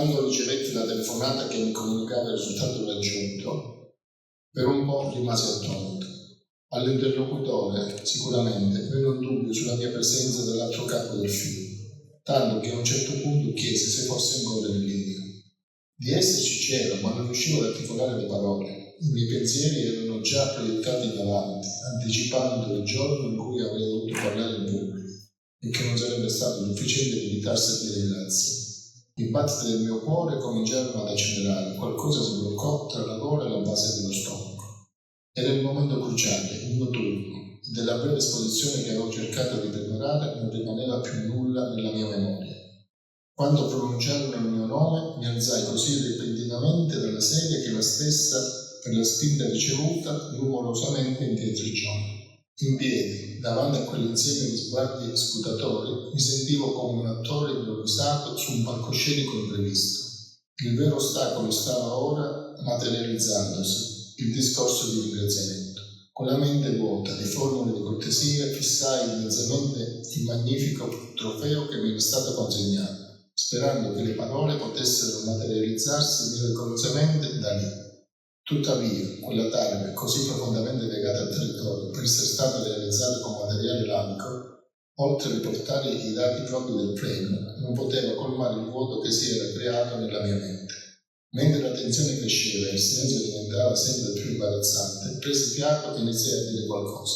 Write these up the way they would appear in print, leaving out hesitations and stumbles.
Quando ricevetti la telefonata che mi comunicava il risultato raggiunto, per un po' rimasi attonito. All'interlocutore, sicuramente, aveva un dubbio sulla mia presenza dall'altro capo del filo, tanto che a un certo punto chiese se fosse ancora in linea. Di esserci c'ero, ma non riuscivo ad articolare le parole. I miei pensieri erano già proiettati in avanti, anticipando il giorno in cui avrei dovuto parlare in pubblico e che non sarebbe stato sufficiente limitarsi a dire grazie. I battiti del mio cuore cominciarono ad accelerare, qualcosa si bloccò tra la gola e la base dello stomaco. Era il momento cruciale, il mio turno, e della breve esposizione che avevo cercato di preparare non rimaneva più nulla nella mia memoria. Quando pronunciarono il mio nome, mi alzai così repentinamente dalla sedia che la stessa, per la spinta ricevuta, rumorosamente indietreggiò. In piedi, davanti a quell'insieme di sguardi scrutatori, mi sentivo come un attore improvvisato su un palcoscenico imprevisto. Il vero ostacolo stava ora materializzandosi, il discorso di ringraziamento. Con la mente vuota di formule di cortesia, fissai immensamente il magnifico trofeo che mi era stato consegnato, sperando che le parole potessero materializzarsi miracolosamente da lì. Tuttavia, quella targa, così profondamente legata al territorio per essere stata realizzata con materiale lamico, oltre a riportare i dati propri del premio, non poteva colmare il vuoto che si era creato nella mia mente. Mentre la tensione cresceva e il silenzio diventava sempre più imbarazzante, presi fiato e iniziai a dire qualcosa.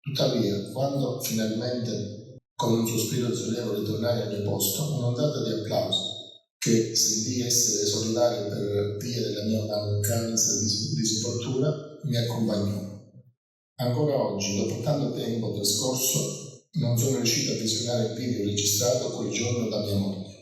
Tuttavia, quando finalmente, con un sospiro sollievo, ritornai al mio posto, un'ondata di applauso, che sentii essere solidale per via della mia mancanza di sepoltura, mi accompagnò. Ancora oggi, dopo tanto tempo trascorso, non sono riuscito a visionare il video registrato quel giorno da mia moglie.